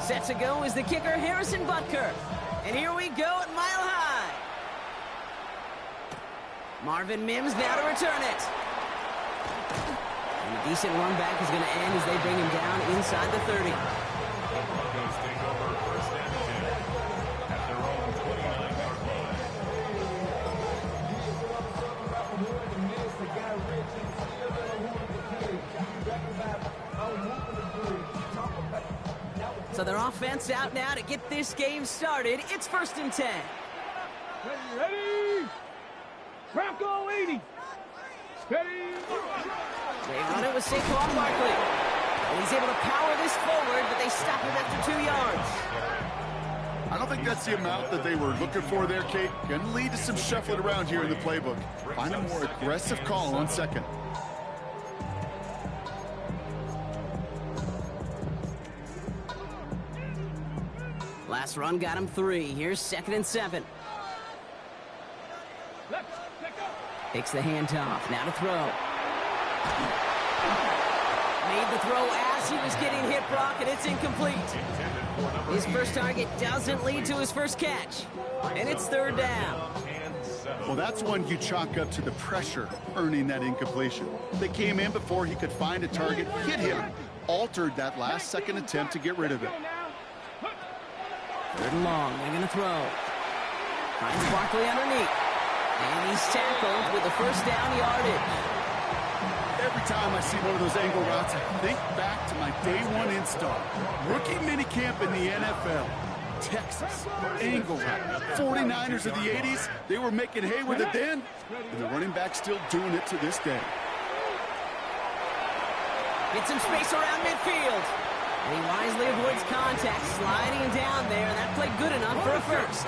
Set to go is the kicker, Harrison Butker. And here we go at Mile High. Marvin Mims now to return it. And a decent run back is going to end as they bring him down inside the 30. Broncos take over first and 10 at their own 29-yard line. So their offense out now to get this game started. It's first and 10. Ready? Bronco 80. Steady. They run it with Saquon Barkley. And he's able to power this forward, but they stop him after 2 yards. I don't think that's the amount that they were looking for there, Kate. Going to lead to some shuffling around here in the playbook. Find a more aggressive call on second. Last run got him 3. Here's second and 7. Takes the handoff. Now to throw. Made the throw as he was getting hit, Brock, and it's incomplete. His first target doesn't lead to his first catch. And it's third down. Well, that's one you chalk up to the pressure earning that incompletion. They came in before he could find a target, hit him, altered that last second attempt to get rid of it. Third and long, they're going to throw. Finds Barkley underneath. And he's tackled with the first down yardage. Every time I see one of those angle routes, I think back to my day one install. Rookie minicamp in the NFL. Texas, angle route. 49ers of the 80s, they were making hay with it then, and the running back's still doing it to this day. Gets some space around midfield. And he wisely avoids contact, sliding down there, and that played good enough for a first.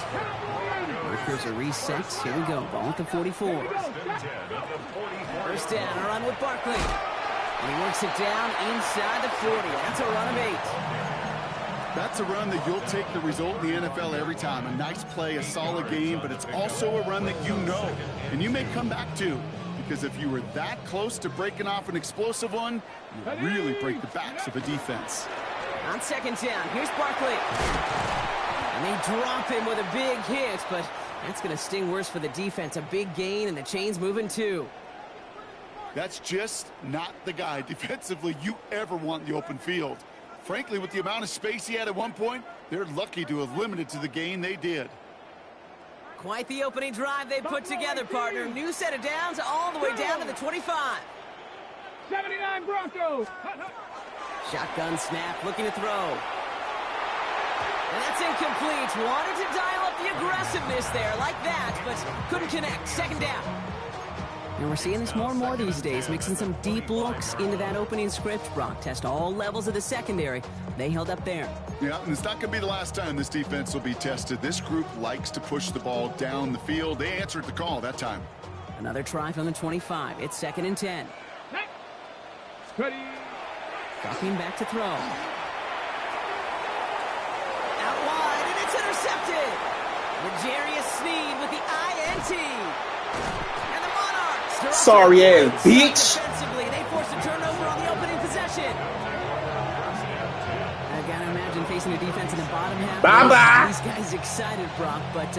Markers are reset. Here we go. Ball at the 44. First down, a run with Barkley. And he works it down inside the 40. That's a run of 8. That's a run that you'll take the result in the NFL every time. A nice play, a solid game, but it's also a run that you know, and you may come back to. Because if you were that close to breaking off an explosive one, you really break the backs of a defense. On second down, here's Barkley. And they drop him with a big hit, but that's going to sting worse for the defense. A big gain, and the chain's moving too. That's just not the guy defensively you ever want in the open field. Frankly, with the amount of space he had at one point, they're lucky to have limited to the gain they did. Quite the opening drive they put together, partner. New set of downs all the way down to the 25. 79 Broncos. Shotgun snap, looking to throw. And that's incomplete. Wanted to dial up the aggressiveness there like that, but couldn't connect. Second down. And we're seeing this more and more these days, mixing some deep looks into that opening script. Brock test all levels of the secondary. They held up there. Yeah, and it's not going to be the last time this defense will be tested. This group likes to push the ball down the field. They answered the call that time. Another try from the 25. It's second and 10. Ready. Dropping back to throw. Out wide, and it's intercepted. L'Jarius Sneed with the INT. And the Monarchs. Sorry ass bitch. Defensively, they forced a turnover on the opening possession. I gotta imagine facing a defense in the bottom half. Bye-bye. These guys excited, Brock, but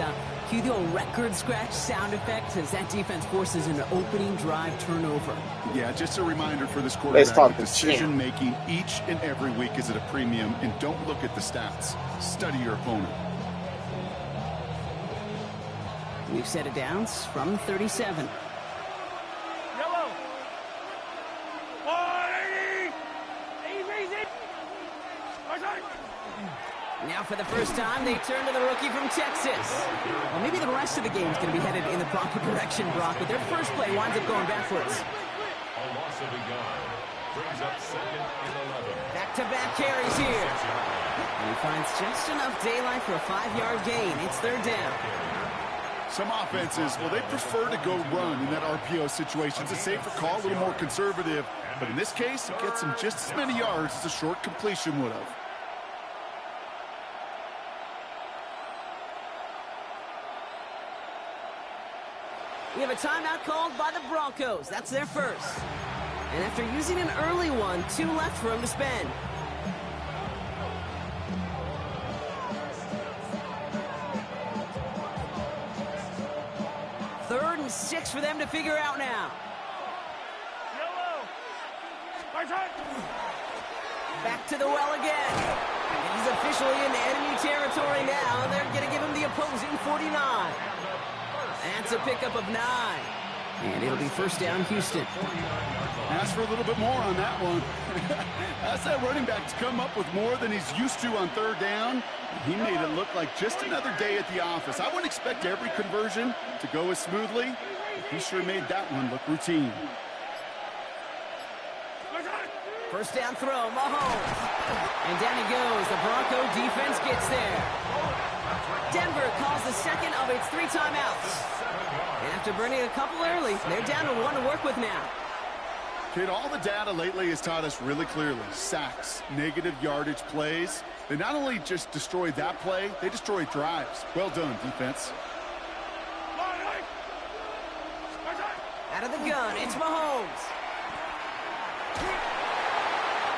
cue the old record scratch sound effect as that defense forces an opening drive turnover. Yeah, just a reminder for this Let's talk quarterback, to decision-making each and every week is at a premium, and don't look at the stats. Study your opponent. We've set it downs from 37. Yellow. 180. Easy. Now for the first time, they turn to the rookie from Texas. Well, maybe the rest of the game is going to be headed in the proper direction, Brock, but their first play winds up going backwards. A loss of a yard brings up second and 11. Back-to-back carries here. And he finds just enough daylight for a 5-yard gain. It's third down. Some offenses, well, they prefer to go run in that RPO situation. It's a safer call, a little more conservative. But in this case, it gets him just as many yards as a short completion would have. We have a timeout called by the Broncos. That's their first. And after using an early one, 2 left for him to spend. long 6 for them to figure out now. Back to the well again. And he's officially in enemy territory now. They're going to give him the opposing 49. That's a pickup of 9. And it'll be first down, Houston. Ask for a little bit more on that one. Ask that running back to come up with more than he's used to on third down. He made it look like just another day at the office. I wouldn't expect every conversion to go as smoothly. He sure made that one look routine. First down throw, Mahomes. And down he goes. The Bronco defense gets there. Denver calls the second of its 3 timeouts. And after burning a couple early, they're down to 1 to work with now. Kid, all the data lately has taught us really clearly. Sacks, negative yardage plays. They not only just destroy that play, they destroy drives. Well done, defense. Out of the gun, it's Mahomes.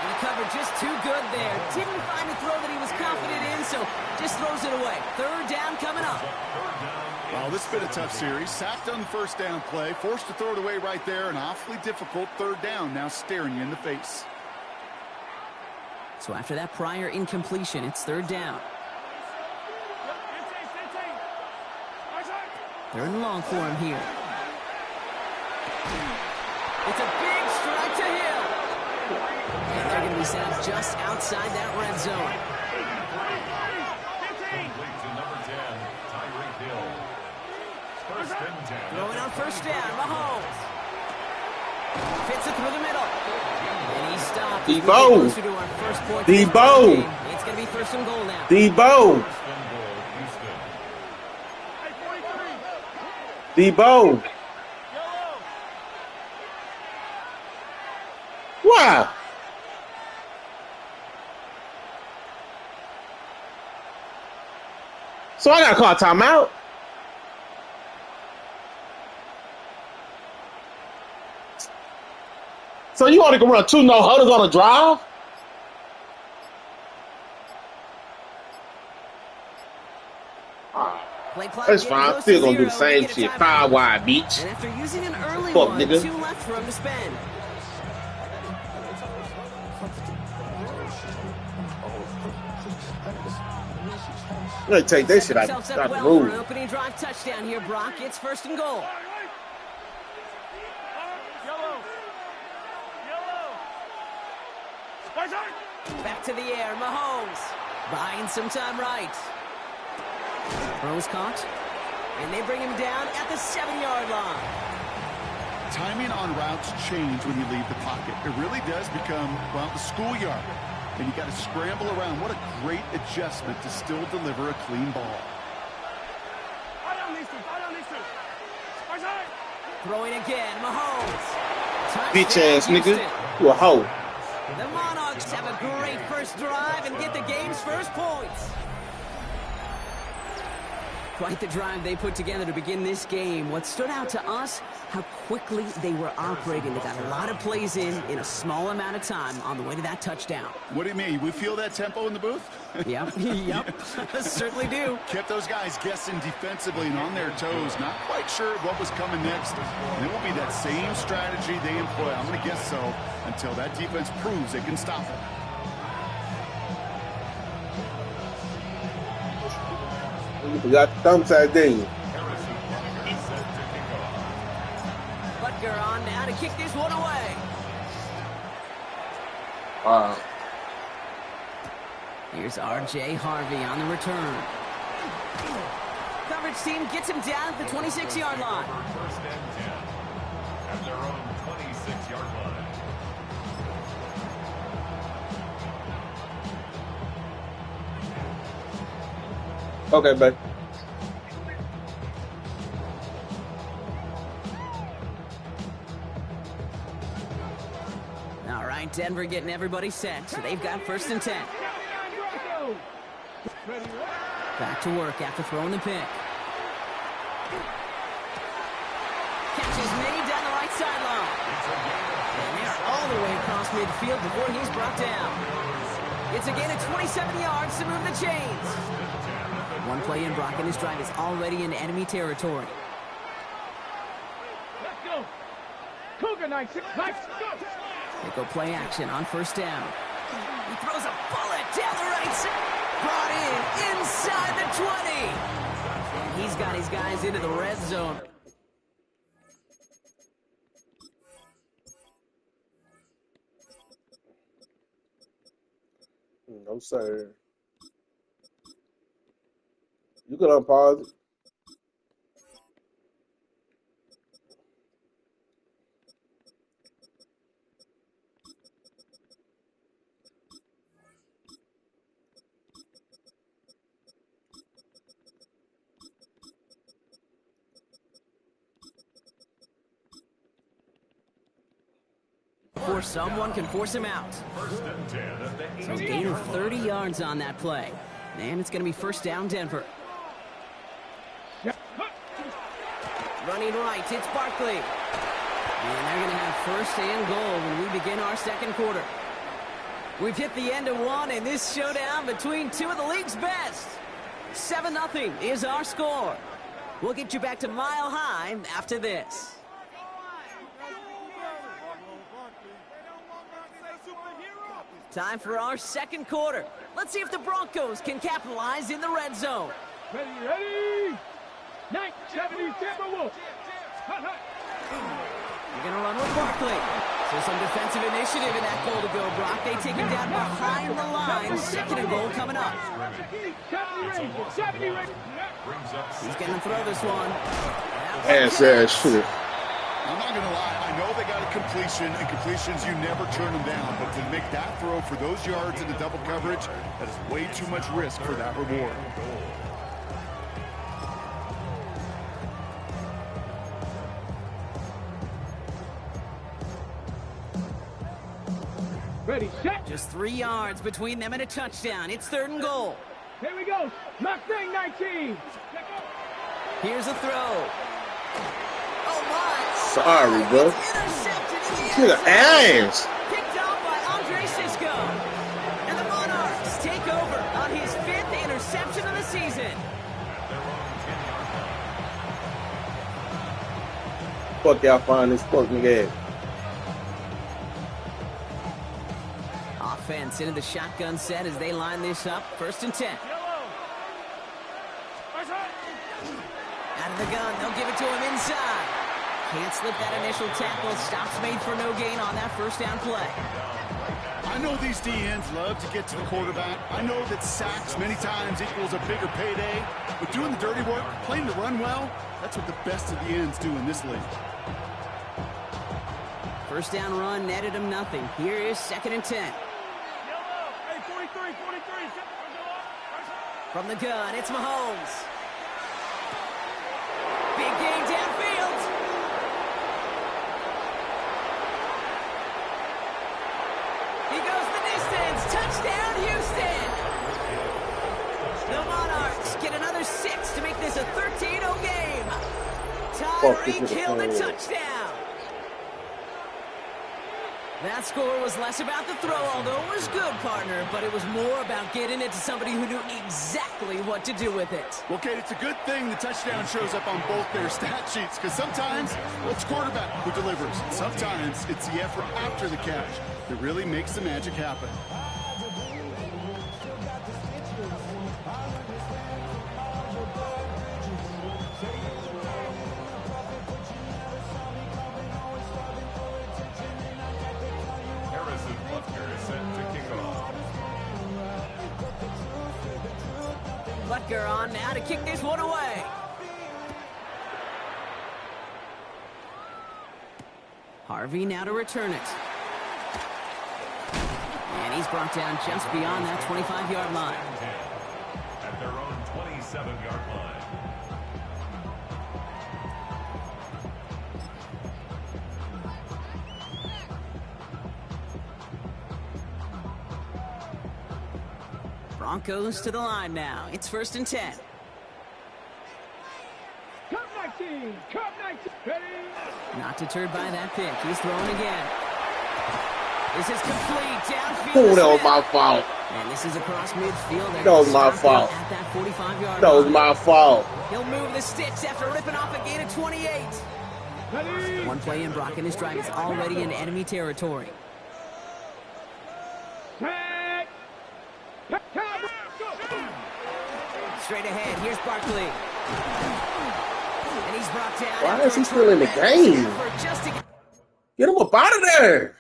And he covered just too good there. Didn't find a throw that he was confident in, so just throws it away. Third down coming up. Well, this has been a tough series. Sacked on the first down play, forced to throw it away right there. An awfully difficult third down now staring you in the face. So after that prior incompletion, it's third down. Third and long for him here. It's a big strike to him. And they're going to be set up just outside that red zone. Throwing on first down, Mahomes. Fits it through the middle. And he stopped. Debo. Debo. It's going to be first and goal now. Debo. Debo. Wow. So I got to call a timeout. So you only can run 2 no-huddles on a drive? That's fine. I'm still going to do the same shit. 5 wide, beach. And after using an early Fuck, one, nigga. 2 left for him to spend. I'm going to take that shit out the Well, room. opening drive touchdown here, Brock. It's first and goal. Back to the air, Mahomes. Buying some time right. Throws caught. And they bring him down at the 7-yard line. Timing on routes change when you leave the pocket. It really does become, well, the schoolyard. And you got to scramble around. What a great adjustment to still deliver a clean ball. Throwing again, Mahomes. Bitch ass nigga. You a hoe. The Monarchs have a great first drive and get the game's first points. Quite the drive they put together to begin this game. What stood out to us, how quickly they were operating. They got a lot of plays in a small amount of time on the way to that touchdown. What do you mean? We feel that tempo in the booth? Yep, certainly do. Kept those guys guessing defensively and on their toes, not quite sure what was coming next. And it will be that same strategy they employ, I'm going to guess so, until that defense proves they can stop it. You got the thumb side, didn't you? Butker on now to kick this one away. Wow. Here's R.J. Harvey on the return. Coverage team gets him down at the 26-yard line. First and 10 at their own 26-yard line. Okay, babe. All right, Denver getting everybody set. So they've got first and 10. Back to work after throwing the pick. Catch is made down the right sideline. And they're all the way across midfield before he's brought down. It's a gain of 27 yards to move the chains. One play in, Brock, and his drive is already in enemy territory. Cougar 96. Nice. They go play action on first down. He throws a bullet down the right side. Brought in inside the 20. And he's got his guys into the red zone. No, sir. You could unpause it. Before someone can force him out. So gain of 30 yards on that play. And it's going to be first down Denver. Running right, it's Barkley. And they're going to have first and goal when we begin our second quarter. We've hit the end of one in this showdown between two of the league's best. 7-0 is our score. We'll get you back to Mile High after this. Time for our second quarter. Let's see if the Broncos can capitalize in the red zone. Ready? 970 Timberwolves. You're going to run with Barkley. So some defensive initiative in that goal to go, Brock. They take him down behind the line. Second and goal coming up. He's going to throw this one. Shoot. I'm not going to lie. I know they got a completion, and completions, you never turn them down. But to make that throw for those yards in the double coverage, that is way too much risk for that reward. Ready, set. Just 3 yards between them and a touchdown. It's third and goal. Here we go. Mustang 19. Here's a throw. Oh, my. Sorry, bro. Intercepted To the ass. Picked off by Andre Sisco. And the Monarchs take over on his 5th interception of the season. Fuck y'all find this fucking game. Offense into the shotgun set as they line this up. First and 10. Out of the gun, they'll give it to him inside. Can't slip that initial tackle. Stops made for no gain on that first down play. I know these DNs love to get to the quarterback. I know that sacks many times equals a bigger payday. But doing the dirty work, playing to run well, that's what the best of the ends do in this league. First down run netted him nothing. Here is second and 10. From the gun, it's Mahomes. Big gain downfield. He goes the distance. Touchdown, Houston. The Monarchs get another 6 to make this a 13-0 game. Tyreek Hill the touchdown. That score was less about the throw, although it was good, partner, but it was more about getting it to somebody who knew exactly what to do with it. Well, Kate, it's a good thing the touchdown shows up on both their stat sheets, because sometimes it's quarterback who delivers. Sometimes it's the effort after the catch that really makes the magic happen. Butker on now to kick this one away. Harvey now to return it. And he's brought down just beyond that 25-yard line. At their own 27-yard line. Broncos to the line now. It's first and 10. Cup 19. Cup 19. Ready? Not deterred by that pick. He's throwing again. This is complete. Downfield. Oh, that was my fault. And this is across midfield. That was my fault. At that 45-yard That was line. my fault. He'll move the sticks after ripping off a gain of 28. Ready? One play in, Brock and his drive is already in enemy territory. Set. Time. Go. Straight ahead, here's Barkley. And he's brought down. Why is he still in the game? Get him up out of there.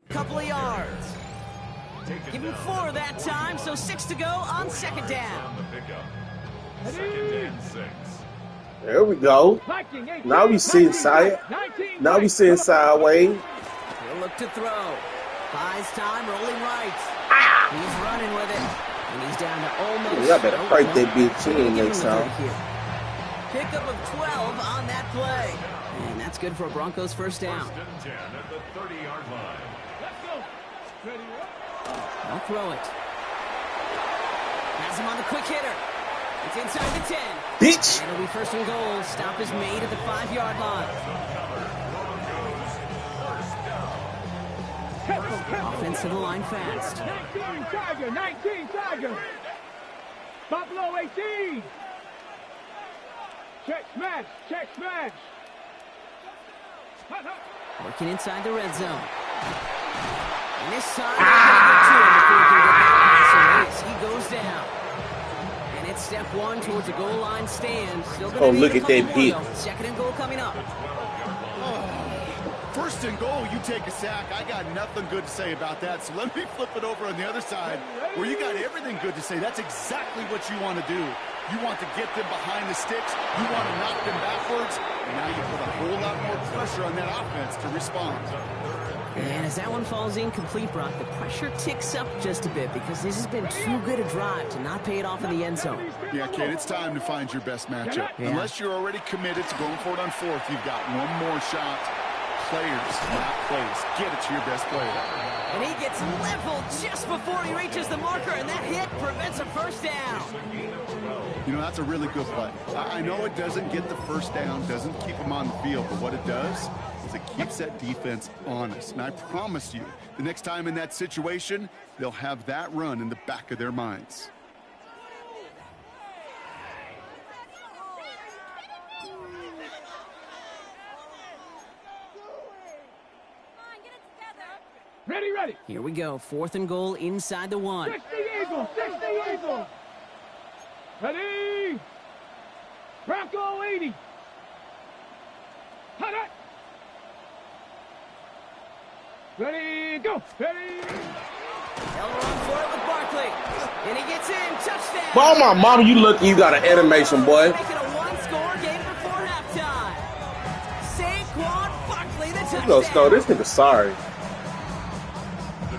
Couple of yards. Give him 4 that time, so 6 to go on second down. There we go. Now we see inside. Now we see sideways. He'll look to throw. Buys time, rolling right. He's running with it. And he's down to almost. Y'all better break that bitch in next time. Pickup of 12 on that play. And that's good for a Broncos first down. First and 10 at the 30-yard line. They'll throw it. Has him on the quick hitter. It's inside the 10. Bitch. And it'll be first and goal. Stop is made at the 5-yard line. Offense to the line fast. 19 Tiger, 19 Tiger. Buffalo 18. Check smash, check smash. Working inside the red zone. And this time, he goes down. And it's step 1 towards the goal line stand. Still gonna look at that beat. Second and goal coming up. First and goal, you take a sack. I got nothing good to say about that. So let me flip it over on the other side where you got everything good to say. That's exactly what you want to do. You want to get them behind the sticks. You want to knock them backwards. And now you put a whole lot more pressure on that offense to respond. And as that one falls incomplete, Brock, the pressure ticks up just a bit because this has been too good a drive to not pay it off in the end zone. Yeah, Kate, it's time to find your best matchup. Yeah. Unless you're already committed to going for it on 4th, you've got one more shot. Players, not plays. Get it to your best player. And he gets leveled just before he reaches the marker, and that hit prevents a first down. You know, that's a really good play. I know it doesn't get the first down, doesn't keep them on the field, but what it does is it keeps that defense honest. And I promise you, the next time in that situation, they'll have that run in the back of their minds. Ready, ready. Here we go. 4th and goal inside the 1. 60 Eagles, 60 Eagles. Ready. Bronco 80. Hot, hot. Ready, go. Ready. They'll run for it with Barkley. And he gets in. Touchdown. Oh, my mama, you lucky you got an animation, boy. Making a 1-score game before halftime. Saquon Barkley, the touchdown. You gonna score this nigga sorry.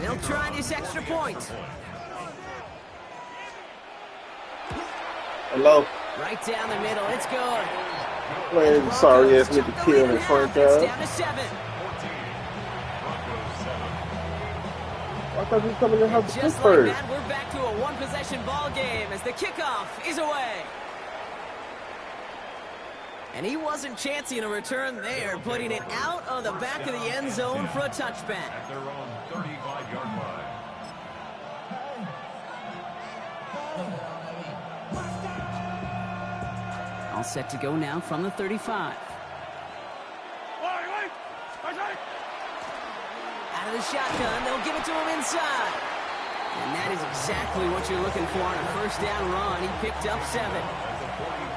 They'll try this extra point. Hello? Right down the middle. It's good. Playing sorry ass nigga kill in front It's of. down to 7. I thought you were coming to help the kick Just like first. that, we're back to a 1-possession ball game as the kickoff is away. And he wasn't chancing a return there, putting it out of the back of the end zone for a touchback. At their own 35-yard line. All set to go now from the 35. Out of the shotgun, they'll give it to him inside. And that is exactly what you're looking for on a first down run. He picked up 7.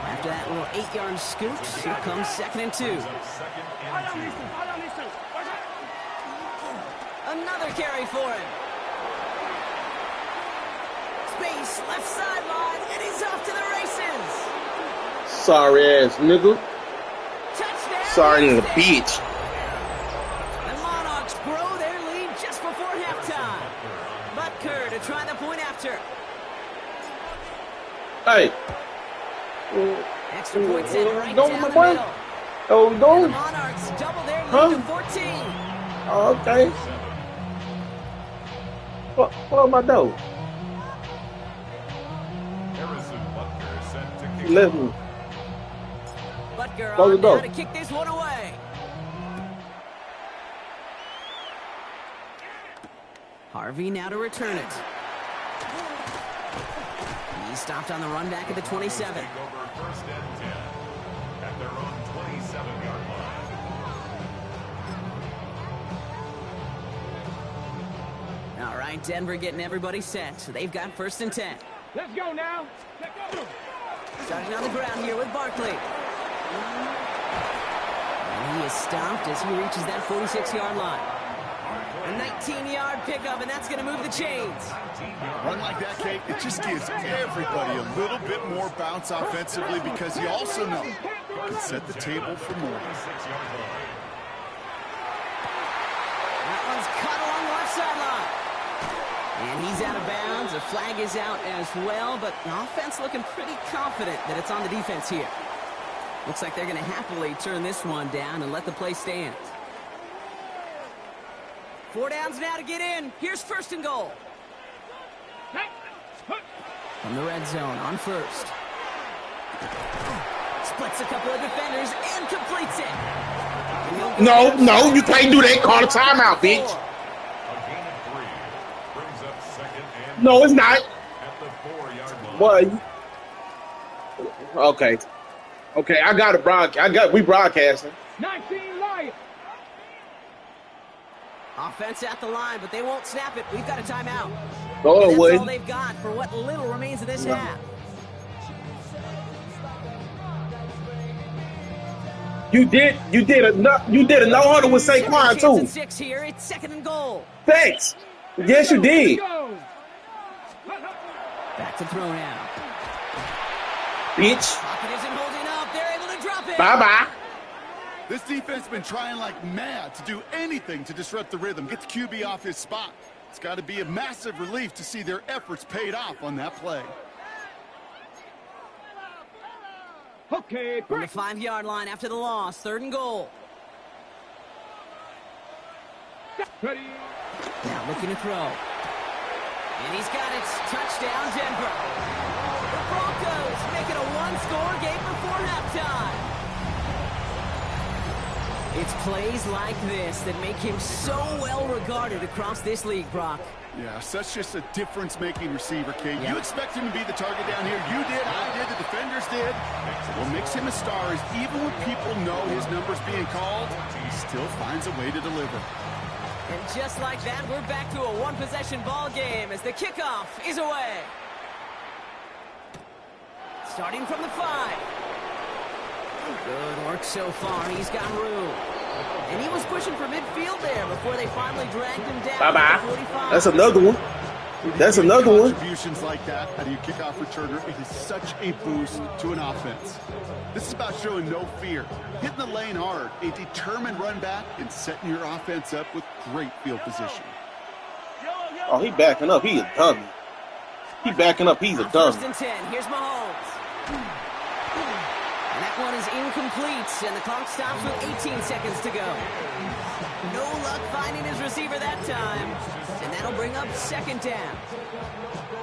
After that little 8-yard scoot, here comes 2nd and 2. Another carry for him. Space, left sideline, and he's off to the races. Sorry ass nigga. Touchdown. Sorry nigga bitch. The Monarchs grow their lead just before halftime. Butker to try the point after. Hey. Extra points in right Go, down my the boy. middle. Oh, we And the going? Monarchs double their lead to 14. Oh, okay. What am I doing? Harrison Butker sent to kick. Left me. Butker Close on the door. now to kick this one away. Harvey now to return it. He stopped on the run back at the 27. Take over first and 10 at their own 27-yard line. All right, Denver getting everybody set. They've got first and 10. Let's go now. Starting on the ground here with Barkley. And he is stopped as he reaches that 46-yard line. A 19-yard pickup, and that's going to move the chains. Run like that, Kate, it just gives everybody a little bit more bounce offensively because you also know you can set the table for more. That one's cut along the left sideline. And he's out of bounds. A flag is out as well, but the offense looking pretty confident that it's on the defense here. Looks like they're going to happily turn this one down and let the play stand. 4 downs now to get in. Here's first and goal. From the red zone on first. Splits a couple of defenders and completes it. No, you can't do that. Call a timeout, bitch. A gain of 3 brings up second and No, it's not. at the 4-yard line. Boy. Okay, I got a broadcast. We broadcasting. 19 Lions. Offense at the line, but they won't snap it. We've got a timeout. Go And that's away. all they've got for what little remains of this half. You did a no huddle with Saquon too. 6 here. It's second and goal. Thanks. Yes, you did. Back to throw now. Bitch. Pocket isn't holding up. They're able to drop it. Bye-bye. This defense has been trying like mad to do anything to disrupt the rhythm, get the QB off his spot. It's got to be a massive relief to see their efforts paid off on that play. Okay, From the 5-yard line after the loss, third and goal. ready. Now looking to throw. And he's got it. Touchdown, Denver. The Broncos make it a one-score game before halftime. It's plays like this that make him so well regarded across this league, Brock. Yeah, such just a difference-making receiver, Kate. Yep. You expect him to be the target down here. You did, I did, the defenders did. What makes him a star is even when people know his number's being called, he still finds a way to deliver. And just like that, we're back to a one-possession ball game as the kickoff is away. Starting from the 5. Good work so far. He's got room. And he was pushing for midfield there before they finally dragged him down. Bye-bye. 45. That's another one. That's another one. Contributions like that out of your kickoff returner, it is such a boost to an offense. This is about showing no fear, hitting the lane hard, a determined run back, and setting your offense up with great field position. Oh, he backing up. He a dummy. He backing up. He's a dummy. First and 10. Here's Mahomes. And that one is incomplete, and the clock stops with 18 seconds to go. No luck finding his receiver that time, and that'll bring up second down.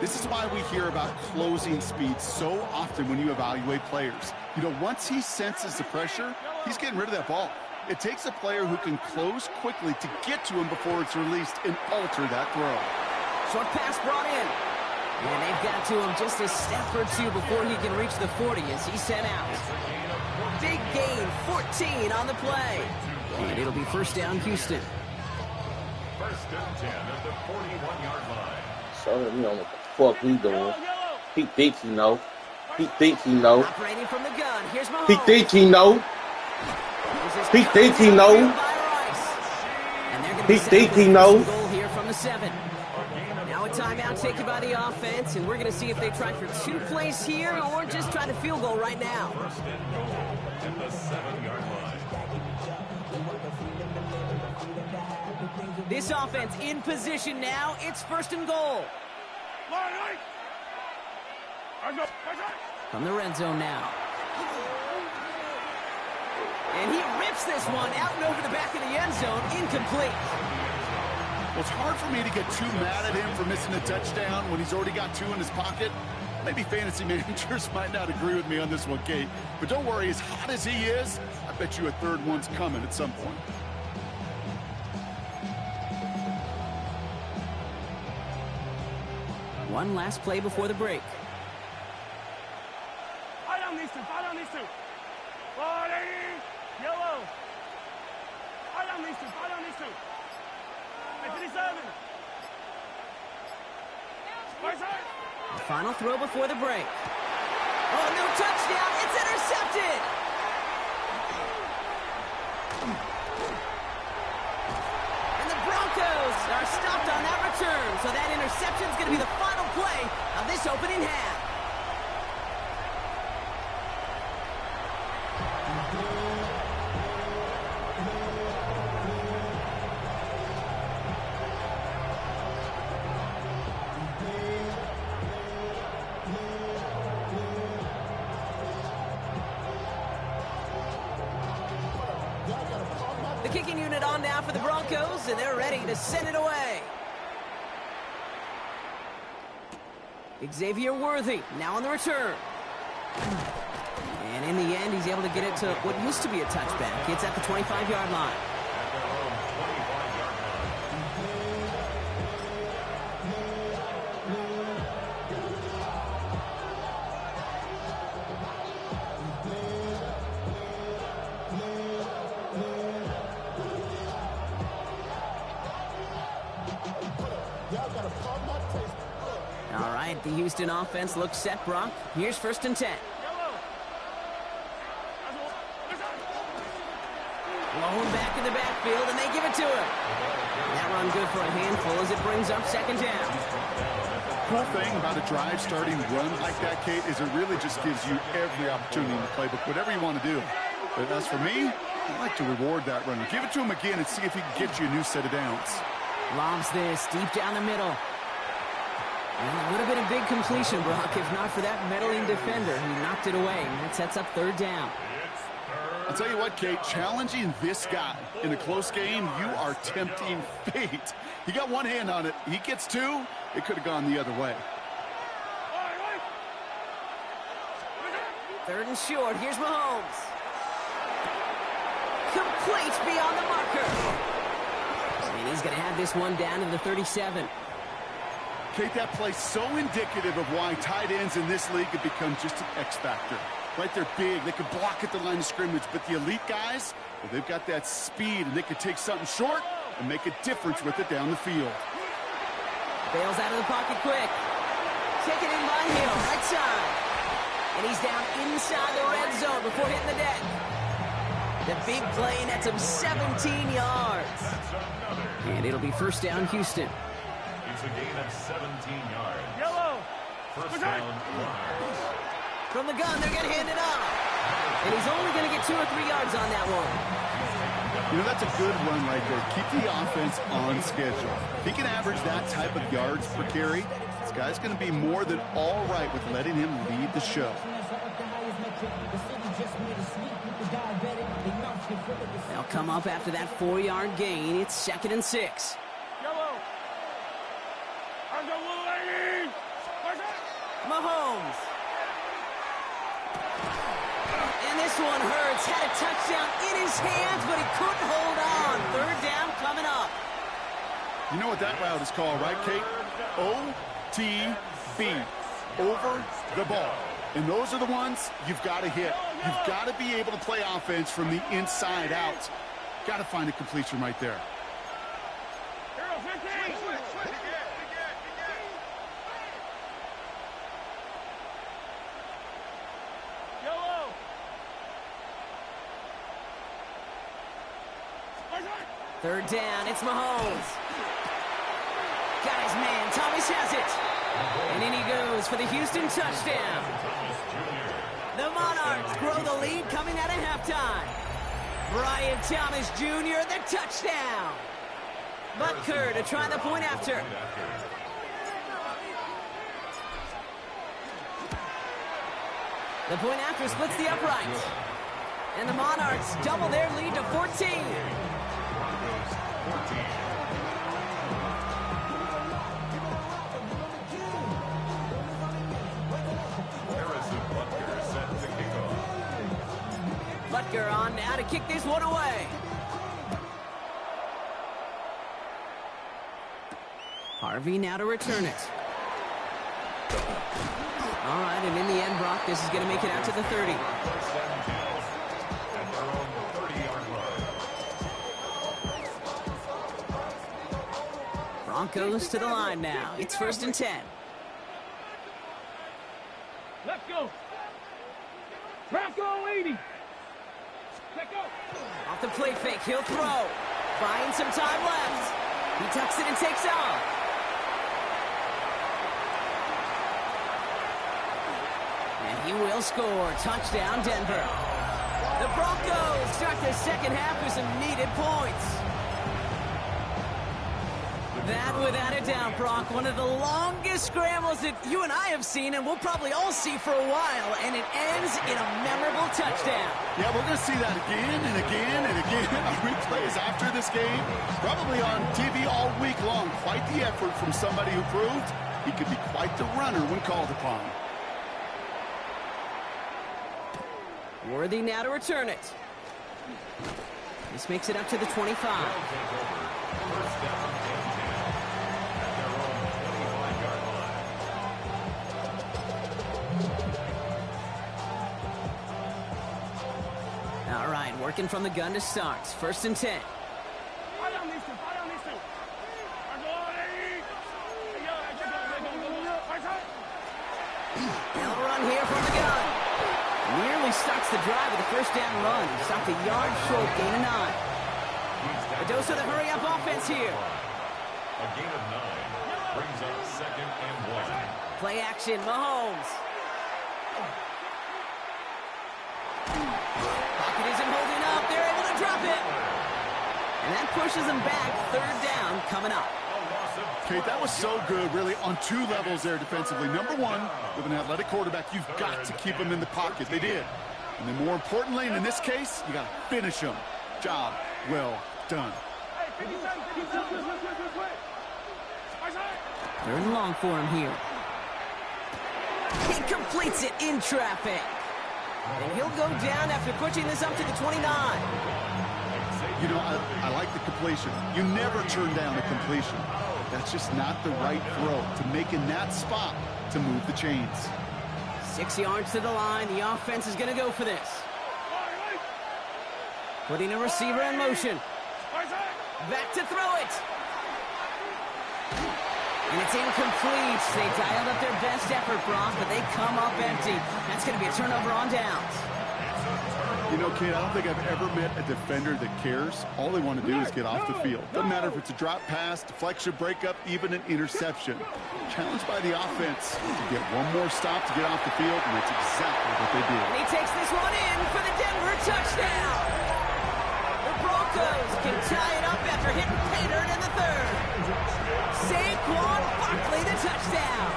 This is why we hear about closing speed so often when you evaluate players. You know, once he senses the pressure, he's getting rid of that ball. It takes a player who can close quickly to get to him before it's released and alter that throw. Short pass brought in. And they've got to him just a step or two before he can reach the 40 as he's sent out. Big gain, 14 on the play. And it'll be first down, Houston. First and 10 at the 41-yard line. So you know what the fuck he doing. He think he know. He think he know. Operating from the gun. Here's Mahomes. He think he know. He think he know. He think he know. Goal here from the 7. Now a timeout taken by the offense, and we're going to see if they try for 2 plays here or just try to field goal right now. First and goal at the 7-yard line. This offense in position now. It's first and goal. From the red zone now. And he rips this one out and over the back of the end zone. Incomplete. Well, it's hard for me to get too mad at him for missing a touchdown when he's already got 2 in his pocket. Maybe fantasy managers might not agree with me on this one, Kate. But don't worry, as hot as he is, I bet you a third one's coming at some point. One last play before the break. Fight on these two. Fight on these two. 40. Yellow. Fight on these two. Fight on these two. 57. The final throw before the break. Oh, no touchdown. It's intercepted. And the Broncos are stopped on that return. So that interception is going to be the final play of this opening half. The kicking unit on now for the Broncos, and they're ready to send it away. Xavier Worthy now on the return. And in the end, he's able to get it to what used to be a touchback. It's at the 25-yard line. All right, the Houston offense looks set, Brock. Here's 1st and 10. Blown back in the backfield, and they give it to him. That run good for a handful as it brings up 2nd down. Cool thing about a drive starting run like that, Kate, is it really just gives you every opportunity in the playbook, whatever you want to do. But as for me, I like to reward that runner. Give it to him again and see if he can get you a new set of downs. Lobs this deep down the middle. And it would have been a big completion, Brock, if not for that meddling defender who knocked it away. And that sets up 3rd down. I'll tell you what, Kate, challenging this guy in a close game, you are tempting fate. He got one hand on it. He gets 2. It could have gone the other way. 3rd and short. Here's Mahomes. Complete beyond the marker. And he's going to have this one down to the 37. Kate, that play's so indicative of why tight ends in this league have become just an X factor. Right, they're big. They can block at the line of scrimmage. But the elite guys, well, they've got that speed, and they can take something short and make a difference with it down the field. Bails out of the pocket quick. Taken in by Hill, right side. And he's down inside the red zone before hitting the deck. The big play nets him 17 yards. And it'll be 1st down, Houston. It's a gain of 17 yards. Yellow. 1st down, Monarchs. From the gun, they're going to hand it off. And he's only going to get 2 or 3 yards on that one. You know, that's a good run right there. Keep the offense on schedule. If he can average that type of yards per carry, this guy's going to be more than all right with letting him lead the show. They'll come up after that 4-yard gain. It's 2nd and 6. Yellow. Mahomes. And this one hurts. Had a touchdown in his hands, but he couldn't hold on. 3rd down coming up. You know what that route is called, right, Kate? OTB. Over the ball. And those are the ones you've got to hit. You've got to be able to play offense from the inside out. Got to find a completion right there. Third down, it's Mahomes. Got his man, Thomas has it. And in he goes for the Houston touchdown. The Monarchs grow the lead coming out of halftime. Brian Thomas Jr., the touchdown. Butker to try the point after. The point after splits the upright. And the Monarchs double their lead to 14. Butker on now to kick this one away. Harvey now to return it. All right, and in the end, Brock, this is going to make it out to the 30. First and 10 at their own 30-yard line. Broncos to the line now. It's 1st and 10. Let's go. Bronco 80. Let's go. Off the play fake, he'll throw. Buying some time left. He tucks it and takes off. And he will score. Touchdown, Denver. The Broncos start the second half with some needed points. That, without a doubt, Brock, one of the longest scrambles that you and I have seen, and we'll probably all see for a while, and it ends in a memorable touchdown. Yeah, we're going to see that again and again and again on replays after this game. Probably on TV all week long. Quite the effort from somebody who proved he could be quite the runner when called upon. Worthy now to return it. This makes it up to the 25. First down and 10 at their own 25-yard line. All right, working from the gun to start. 1st and 10. They'll run here from the gun. Nearly starts the drive with a first down run. Stopped a yard short, gain of 9. A dose of the hurry-up offense here. A gain of 9 brings up 2nd and 1. Play action, Mahomes. Pocket isn't holding up. They're able to drop it. And that pushes them back. 3rd down coming up. Okay, that was so good, really, on 2 levels there defensively. Number 1, with an athletic quarterback, you've got to keep him in the pocket. They did. And then more importantly, and in this case, you got to finish him. Job well done. 3rd and long for him here. He completes it in traffic. And he'll go down after pushing this up to the 29. You know, I like the completion. You never turn down a completion. That's just not the right throw to make in that spot to move the chains. 6 yards to the line. The offense is going to go for this. Putting a receiver in motion. Back to throw it. And it's incomplete. They dialed up their best effort, Brock, but they come up empty. That's going to be a turnover on downs. You know, Kate, I don't think I've ever met a defender that cares. All they want to do is get off the field. Doesn't matter if it's a drop pass, deflection, breakup, even an interception. Challenged by the offense to get one more stop to get off the field, and that's exactly what they did. And he takes this one in for the Denver touchdown. The Broncos can tie it up after hitting pay dirt in the 3rd. Saquon Barkley, the touchdown.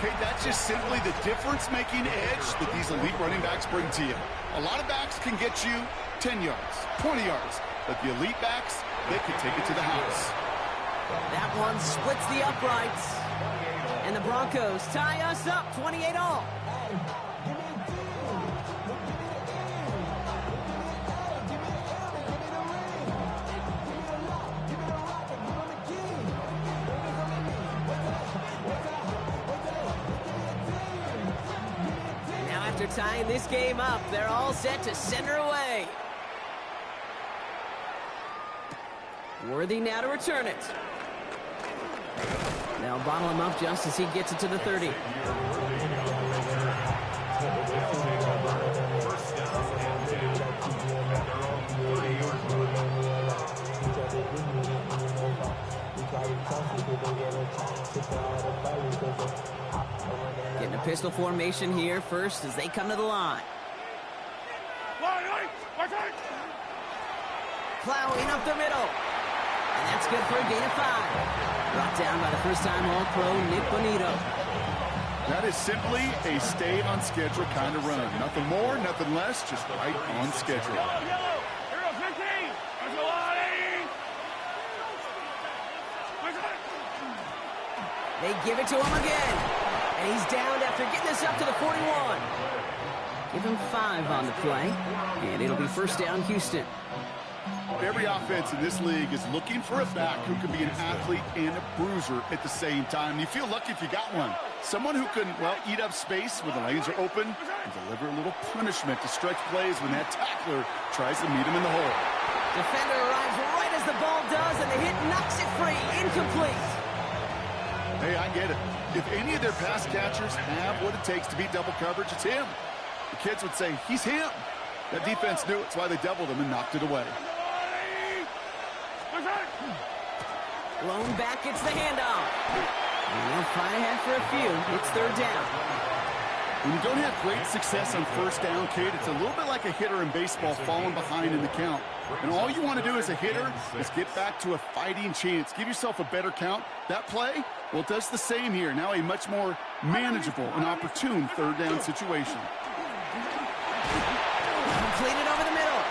Okay, that's just simply the difference-making edge that these elite running backs bring to you. A lot of backs can get you 10 yards, 20 yards, but the elite backs, they can take it to the house. That one splits the uprights. And the Broncos tie us up 28-all. Tying this game up, they're all set to send her away. Worthy now to return it. They'll bottle him up just as he gets it to the 30. First down and 10 at their own 30-yard Getting a pistol formation here first as they come to the line. Plowing up the middle. And that's good for a gain of 5. Brought down by the first-time All-Pro, Nick Bonito. That is simply a stay-on-schedule kind of run. Nothing more, nothing less, just right on schedule. They give it to him again. And he's downed after getting this up to the 41. Give him 5 on the play. And it'll be first down, Houston. Every offense in this league is looking for a back who can be an athlete and a bruiser at the same time. You feel lucky if you got one. Someone who can, well, eat up space when the lanes are open and deliver a little punishment to stretch plays when that tackler tries to meet him in the hole. Defender arrives right as the ball does, and the hit knocks it free. Incomplete. Hey, I get it. If any of their pass catchers have what it takes to beat double coverage, it's him. The kids would say, he's him. That defense knew it's why they doubled him and knocked it away. Lone back gets the handoff. And they'll fight ahead for a few. It's third down. When you don't have great success on first down, Kate, it's a little bit like a hitter in baseball falling behind in the count. And all you want to do as a hitter is get back to a fighting chance. Give yourself a better count. That play, well, it does the same here. Now a much more manageable and opportune third down situation. Completed over the middle.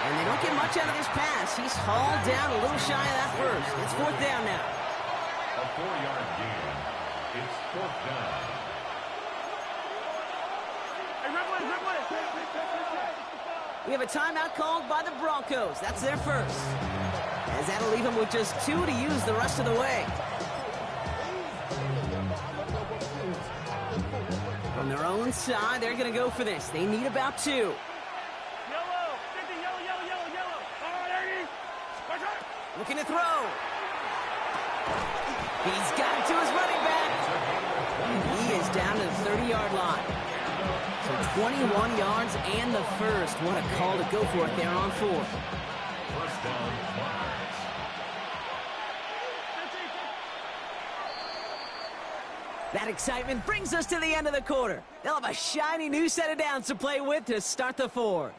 And they don't get much out of this pass. He's hauled down a little shy of that first. It's fourth down now. A 4-yard gain. It's fourth down. We have a timeout called by the Broncos. That's their first. As that'll leave them with just 2 to use the rest of the way. From their own side, they're going to go for this. They need about 2. Looking to throw. He's got it to his running back. And he is down to the 30-yard line. So 21 yards and the first. What a call to go for it there on 4th. First down, Monarchs. That excitement brings us to the end of the quarter. They'll have a shiny new set of downs to play with to start the 4th.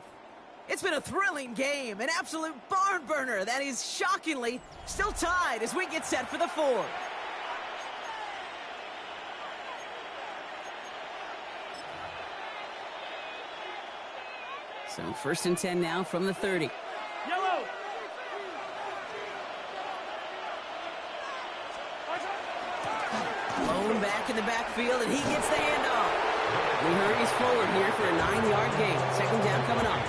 It's been a thrilling game, an absolute barn burner that is shockingly still tied as we get set for the 4th. So first and 10 now from the 30. Yellow. Lone back in the backfield, and he gets the handoff. He hurries forward here for a 9-yard gain. Second down coming up.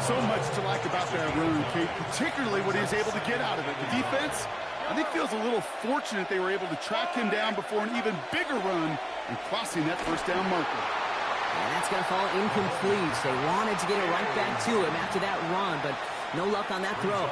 So much to like about that run, Kate, particularly what he was able to get out of it. The defense, I think, feels a little fortunate they were able to track him down before an even bigger run and crossing that first down marker. And that's going to fall incomplete. They wanted to get it right back to him after that run, but no luck on that throw.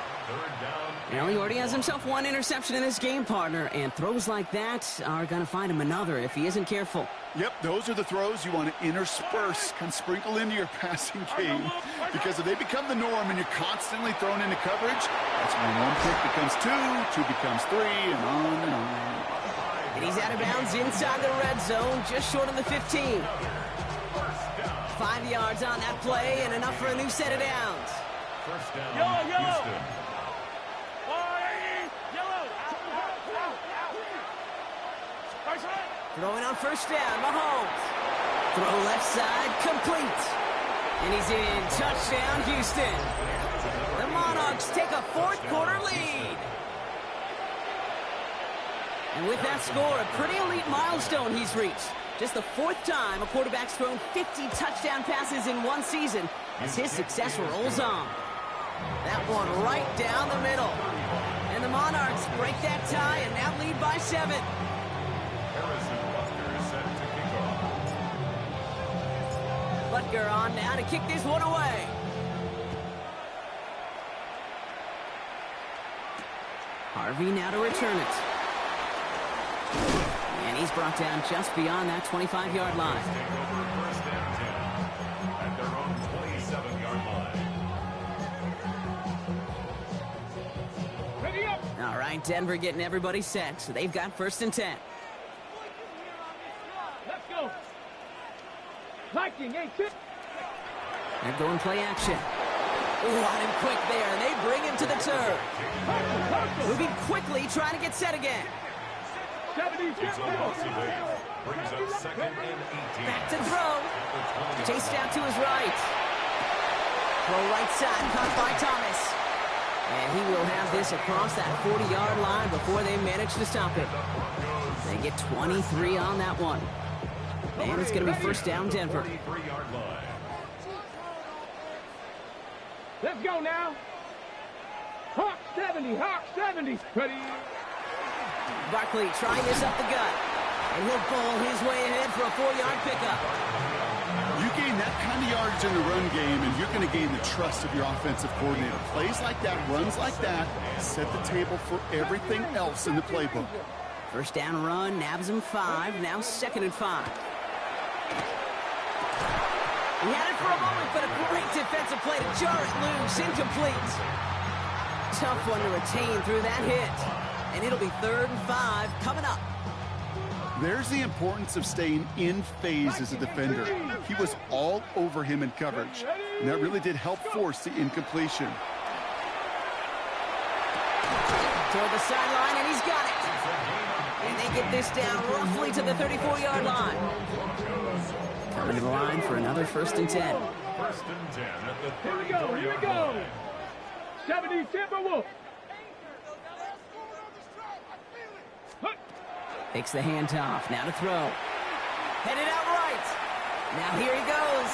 Now he already has himself 1 interception in this game, partner, and throws like that are going to find him another if he isn't careful. Yep, those are the throws you want to intersperse, can sprinkle into your passing game, because if they become the norm and you're constantly thrown into coverage, that's when 1 pick becomes 2, 2 becomes 3, and on and on. And he's out of bounds inside the red zone, just short of the 15. 5 yards on that play and enough for a new set of downs. First down, Yellow. Houston. Throwing on first down, Mahomes. Throw left side, complete. And he's in. Touchdown, Houston. The Monarchs take a 4th quarter lead. And with that score, a pretty elite milestone he's reached. Just the 4th time a quarterback's thrown 50 touchdown passes in 1 season as his success rolls on. That one right down the middle. And the Monarchs break that tie and now lead by 7. Butker on now to kick this one away. Harvey now to return it. And he's brought down just beyond that 25-yard line. Take over first and 10 at their own 27-yard line. Ready up. All right, Denver getting everybody set. So they've got first and 10. Let's go. Viking ain't shit. They're going play action. Ooh, on him quick there, and they bring him to the turf. Moving quickly, trying to get set again. It's a loss of 8. Brings up second and 18. Back to throw. Chased out to his right. Throw right side, caught by Thomas. And he will have this across that 40-yard line before they manage to stop it. They get 23 on that one. And it's going to be first down, Denver. 43-yard line. Let's go now. Hawk 70, Hawk 70. Ready. Barkley trying this up the gut. And he'll bowl his way ahead for a 4-yard pickup. You gain that kind of yardage in the run game, and you're going to gain the trust of your offensive coordinator. Plays like that, runs like that, set the table for everything else in the playbook. First down run, nabs him 5, now 2nd and 5. He had it for a moment, but a great defensive play to jar it loose, incomplete. Tough one to retain through that hit. And it'll be 3rd and 5 coming up. There's the importance of staying in phase as a defender. He was all over him in coverage, and that really did help force the incompletion. Toward the sideline, and he's got it. And they get this down roughly to the 34-yard line. Coming to the line for another 1st and 10. 1st and 10 at the 34-yard Here we go. 70 Timberwolves. Takes the handoff, now to throw. Headed out right. Now here he goes.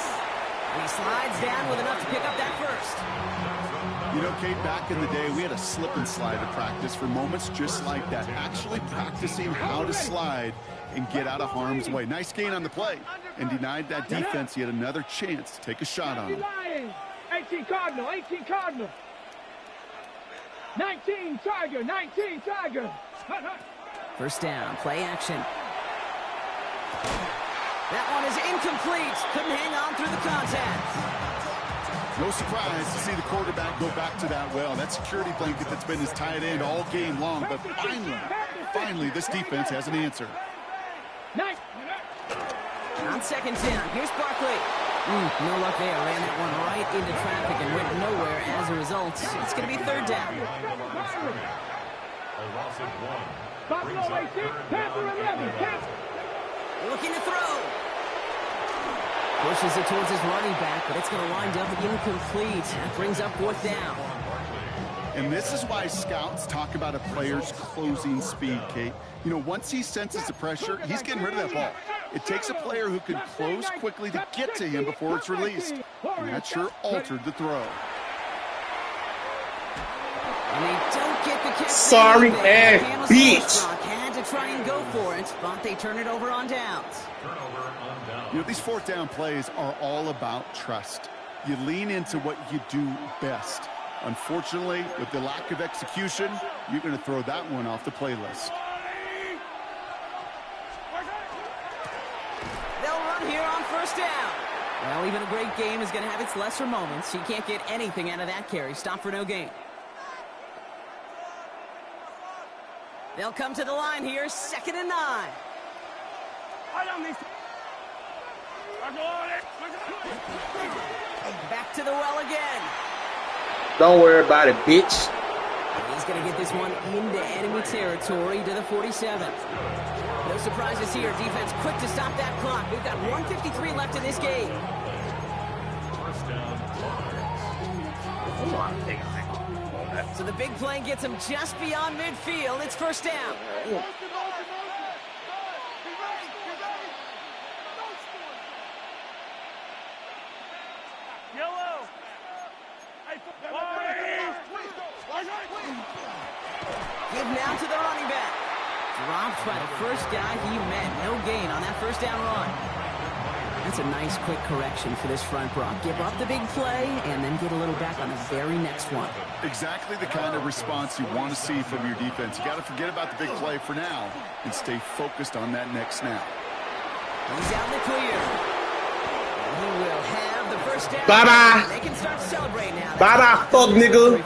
And he slides down with enough to pick up that 1st. You know, Kate, back in the day, we had a slip and slide at practice for moments just like that. Actually practicing how to slide and get out of harm's way. Nice gain on the play, and denied that defense yet another chance to take a shot on him. 18 Cardinal, 18 Cardinal. 19 Tiger, 19 Tiger. 1st down, play action. That one is incomplete. Couldn't hang on through the contact. No surprise to see the quarterback go back to that well. That security blanket that's been his tight end all game long, but finally, this defense has an answer. On 2nd down, here's Barkley. No luck there. Ran that one right into traffic and went nowhere as a result. It's going to be 3rd down. A loss of 1. Buffalo 18, Panther 11, Panther. Looking to throw. Pushes it towards his running back, but it's going to wind up incomplete. That brings up 4th down. And this is why scouts talk about a player's closing speed, Kate. You know, once he senses the pressure, he's getting rid of that ball. It takes a player who can close quickly to get to him before it's released. And that sure altered the throw. And they don't get the catch. Sorry, man, bitch. Had to try and go for it, but they turn it over on downs. Turnover on downs. You know, these 4th down plays are all about trust. You lean into what you do best. Unfortunately, with the lack of execution, you're going to throw that one off the playlist. They'll run here on 1st down. Well, even a great game is going to have its lesser moments. You can't get anything out of that carry. Stop for no gain. They'll come to the line here, 2nd and 9. Back to the well again. Don't worry about it, bitch. He's going to get this one into enemy territory to the 47. No surprises here. Defense quick to stop that clock. We've got 1:53 left in this game. 1st down. So the big play gets him just beyond midfield. It's 1st down. Yellow. Give now to the running back. Dropped by the first guy he met. No gain on that 1st down run. That's a nice quick correction for this front, Brock. Give up the big play and then get a little back on the very next one. Exactly the kind of response you want to see from your defense. You got to forget about the big play for now and stay focused on that next snap. He's out in the clear. And he will have the 1st down. Bye-bye. They can start celebrating now. Bye-bye, fuck nigga.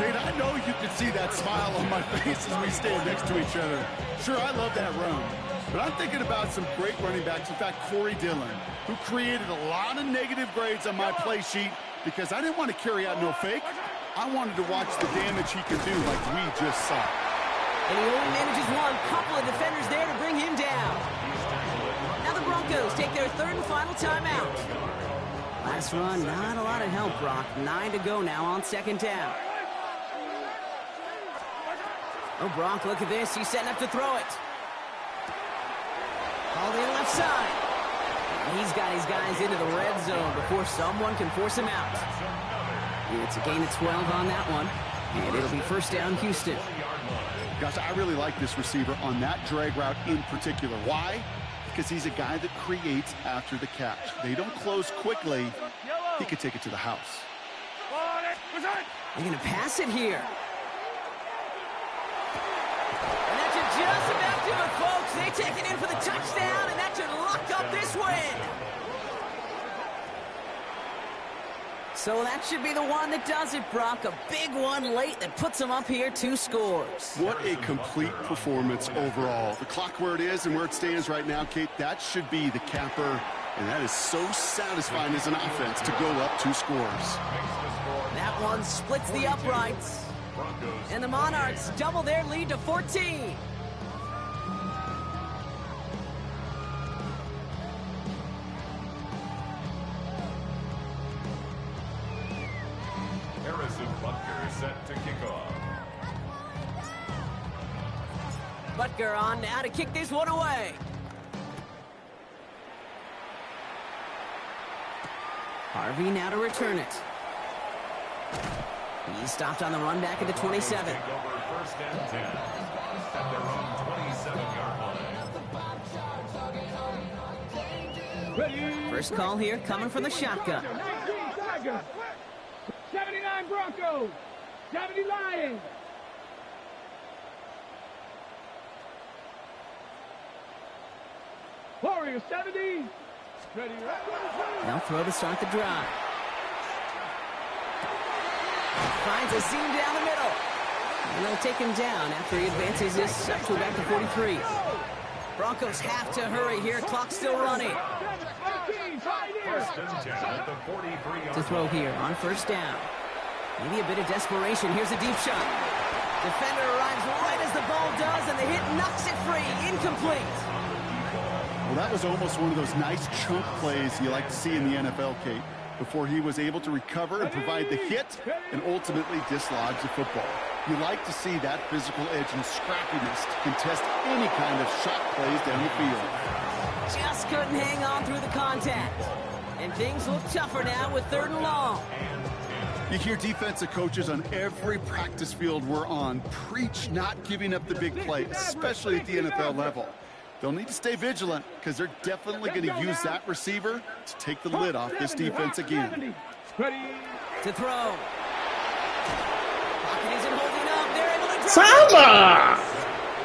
Kate, I know you can see that smile on my face as we stand next to each other. Sure, I love that run. But I'm thinking about some great running backs. In fact, Corey Dillon, who created a lot of negative grades on my play sheet because I didn't want to carry out no fake. I wanted to watch the damage he could do like we just saw. And he only manages one. Couple of defenders there to bring him down. Now the Broncos take their 3rd and final timeout. Last run, not a lot of help, Brock. 9 to go now on 2nd down. Oh, Brock, look at this. He's setting up to throw it. Called in left side. And he's got his guys into the red zone before someone can force him out. It's a gain of 12 on that one. And it'll be first down, Houston. Gosh, I really like this receiver on that drag route in particular. Why? Because he's a guy that creates after the catch. They don't close quickly. He could take it to the house. They're going to pass it here. And that should just about do it, folks. They take it in for the touchdown, and that should lock up this win. So that should be the one that does it, Brock. A big one late that puts them up here, 2 scores. What a complete performance overall. The clock where it is and where it stands right now, Kate, that should be the capper. And that is so satisfying as an offense to go up 2 scores. That one splits the uprights. And the Monarchs double their lead to 14. Set to kick off. Butker on now to kick this one away. Harvey now to return it. He's stopped on the run back at the 27. Take over first and 10 at their own 27-yard line. First call here coming from the shotgun. 79 Broncos, 70 Lions. Warriors 70. Ready, They'll throw to start the drive. Finds a seam down the middle. And they'll take him down after he advances this up to about the 43. Broncos have to hurry here. Clock's still running. First and 10 at the 43-yard To throw here on first down. Maybe a bit of desperation. Here's a deep shot. Defender arrives right as the ball does, and the hit knocks it free. Incomplete. Well, that was almost one of those nice chunk plays you like to see in the NFL, Kate, before he was able to recover and provide the hit and ultimately dislodge the football. You like to see that physical edge and scrappiness to contest any kind of shot plays down the field. Just couldn't hang on through the contact. And things look tougher now with 3rd and long. You hear defensive coaches on every practice field we're on preach not giving up the big play, especially at the NFL level. They'll need to stay vigilant because they're definitely going to use that receiver to take the lid off this defense again. To throw. Pocket isn't holding up. They're able to drop Samba!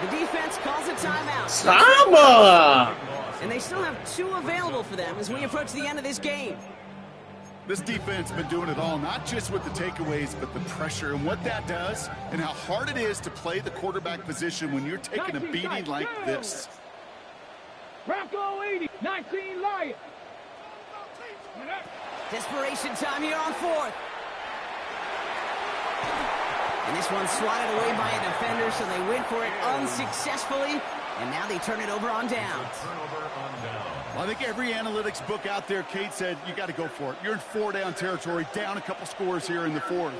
The defense calls a timeout. Samba! And they still have 2 available for them as we approach the end of this game. This defense has been doing it all, not just with the takeaways, but the pressure and what that does and how hard it is to play the quarterback position when you're taking a beating like this. Bronco 80, 19 Lions. Desperation time here on 4th. And this one's swatted away by a defender, so they went for it unsuccessfully. And now they turn it over on downs. Well, I think every analytics book out there, Kate, said you got to go for it. You're in 4-down territory, down a couple scores here in the 4th.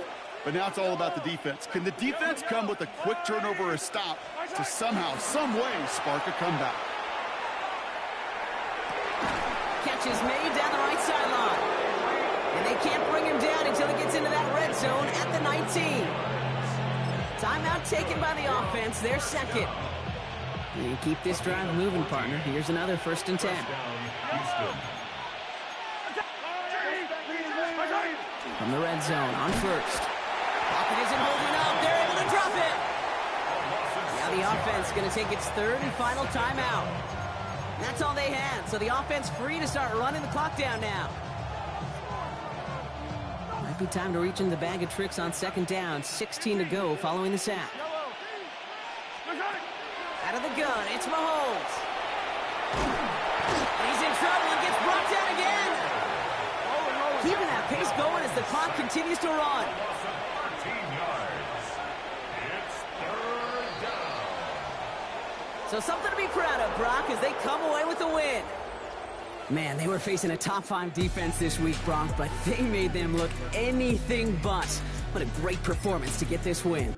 But now it's all about the defense. Can the defense come with a quick turnover or a stop to somehow, some way, spark a comeback? Catch is made down the right sideline. And they can't bring him down until he gets into that red zone at the 19. Timeout taken by the offense, their 2nd. You keep this drive moving, partner. Here's another 1st and 10. From the red zone on 1st. Pocket isn't holding up. They're able to drop it. Now the offense going to take its 3rd and final timeout. That's all they had. So the offense free to start running the clock down now. Might be time to reach in the bag of tricks on 2nd down. 16 to go following the sack. Out of the gun, it's Mahomes. He's in trouble and gets brought down again. Keeping that pace going as the clock continues to run. 13 yards. It's 3rd down. So something to be proud of, Brock, as they come away with the win. Man, they were facing a top 5 defense this week, Brock, but they made them look anything but. What a great performance to get this win.